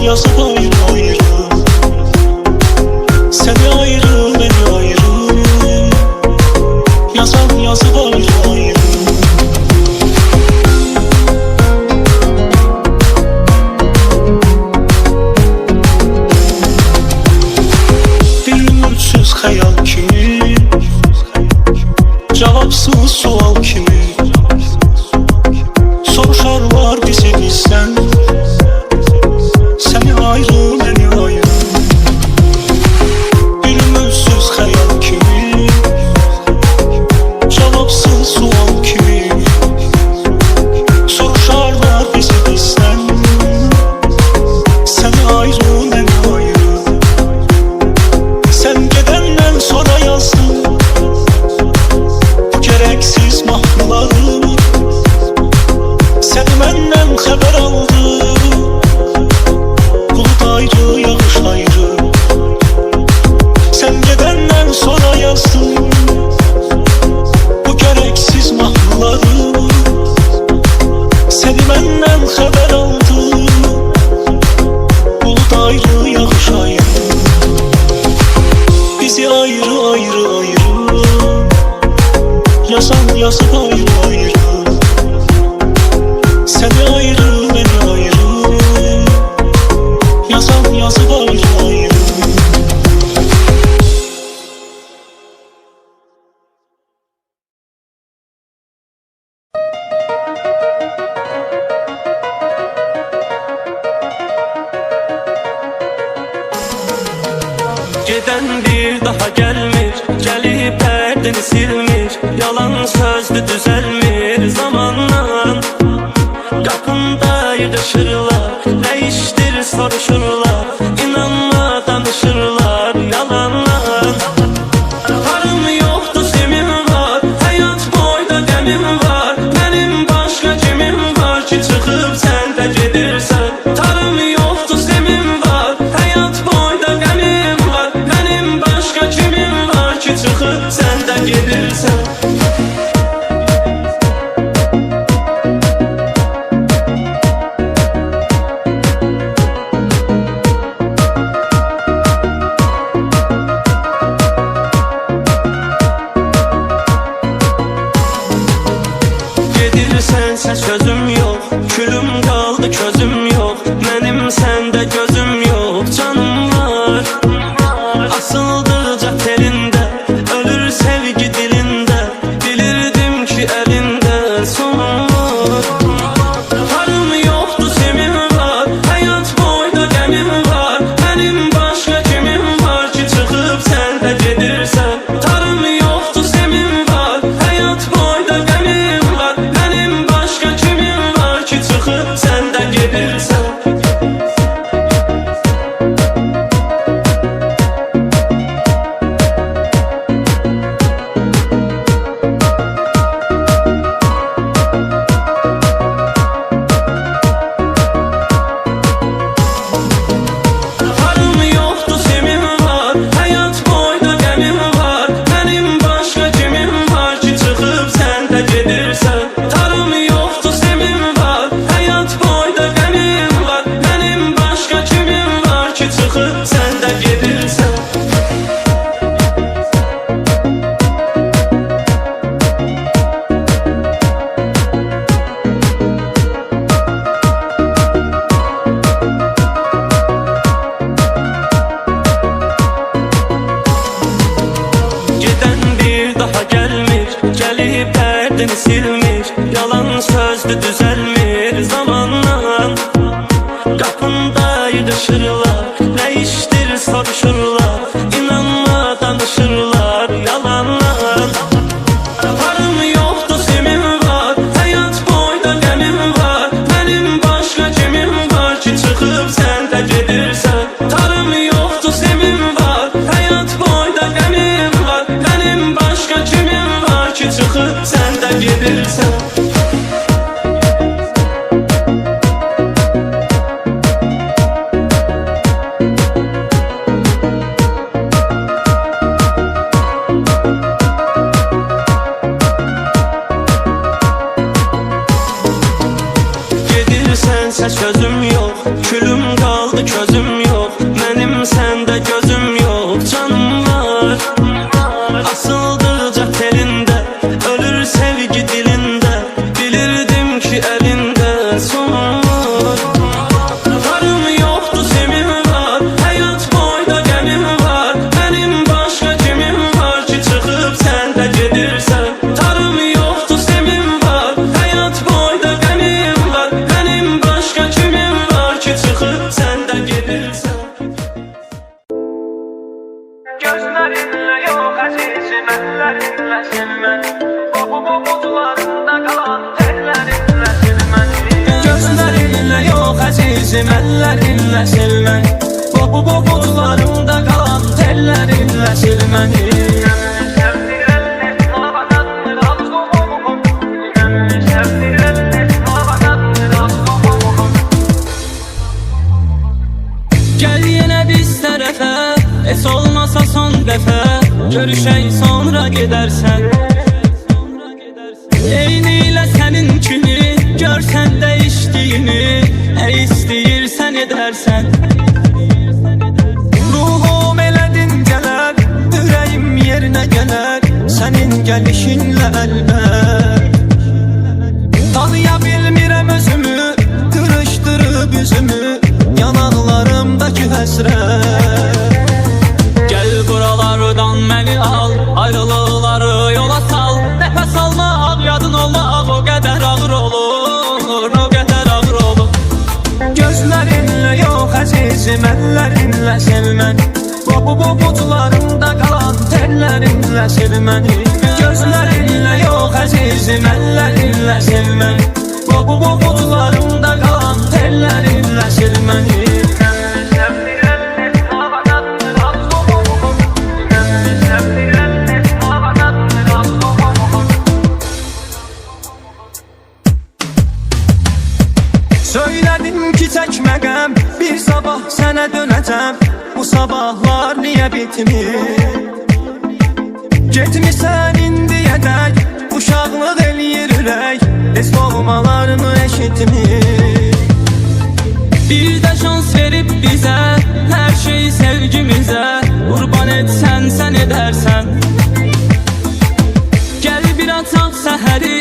yazıp ayrı ayrı, seni ayrı beni ayrı, yazan yazıp ayrı ayrı. Bir ümitsüz hayal kimi, cevapsız sual kimi, soruşarlar bizi bizden, seni ayrı beni ayrı. Bir ümitsüz hayal kimi, cevapsız sual kimi, soruşarlar bizi bizden, seni ayrı beni ayrı. Sen gedenden sonra yazdım bu gereksiz mahnıları, seni benden haber aldı, bulut ayrı yağış ayrı. Sen gedenden sonra yazdım bu gereksiz mahnıları, seni benden haber aldı, bulut ayrı yağış ayrı. Bizi ayrı ayrı ayrı, yazan yazıp ayrı ayrı, seni ayrı beni ayrı, yazan yazıp ayrı ayrı. Geden bir daha gelmir, gelip derdini silmir, yalan sözlü düzelmir zamanla. Kapında yırışırlar, değiştir soruşurlar, inanma danışırlar yalanlar. Karım yoktu semin var, hayat boyda demin var, benim başka kimim var ki çıkıp sen de gedirsen. Tarım yoktu semin var, hayat boyda demin var, benim başka kimim var ki çıkıp sen de gedirsen. Gedirsense sözüm yok, külüm kaldı közüm yok, benim sende gözüm yok, canım var. Asıldıca telinde, ölür sevgi dilinde, bilirdim ki elinde sonum var. Karım yoktu semin var, hayat boyda demin var, benim başka kimim var ki çıkıp sen de gedirsen. Tarım yoktu semin var, hayat boyda demin var, benim başka kimim var ki çıkıp sen de gedirsen. Karım yoktu semin var, hayat boyda demin var, benim başka kimim var ki çıkıp sen de gedirsen. Tarım yoktu semin var, hayat boyda demin var, benim başka kimim var ki çıkıp sen de gedirsen. Giden bir daha gelmir, gelip derdini silmir, yalan sözlü düzelmir zamanla. Kapında yırışırlar, değiştir soruşurlar, inanma danışırlar yalanlar. Karım yoktu semin var, hayat boyda demin var, benim başka kimim var ki çıkıp sen de gedirsen. Tarım yoktu semin var, hayat boyda demin var, benim başka kimim var ki çıkıp sen de gedirsen. əzizim əllərinlə sil məni. Bu buzlarımda qalan tellərinlə sil məni. Gəl yenə biz tərəfə, heç olmasa son dəfə, görüşək sonra gedərsən. Eynilə sənin kimi, görsən dəyişdiyini, nə istəyirsən edərsən. Ruhum elə dincələr, ürəyim yerinə gələr, sənin gəlişinlə əlbət. Tanıya bilmirəm özümü, qırışdırıb üzümü, yanaqlarımdakı həsrət. Gəl buralardan məni al, ayrılıqları yola sal. Nəfəs almaq, yadın olmaq o qədər ağır olur, o qədər ağır olur. Gözlərinlə yox əzizim əllərinlə sil məni. Bu buzlarımda qalan tellərinlə sil məni. Gözlərinlə yox əzizim əllərinlə sil məni. Bu buzlarımda qalan tellərinlə sil məni. Söylədim ki çəkməqəm, bir sabah sənə dönəcəm. Bu sabahlar niyə bitmir? Getmirsən indiyədək, uşaqlıq eləyir ürək, heç doğmalarını eşitmir. Bir də şans verib bizə, hər şey sevgimizə, qurban etsən sən edərsən. Gəl bir ataq səhəri,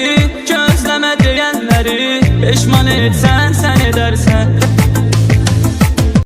gözləmə deyənləri, peşman etsən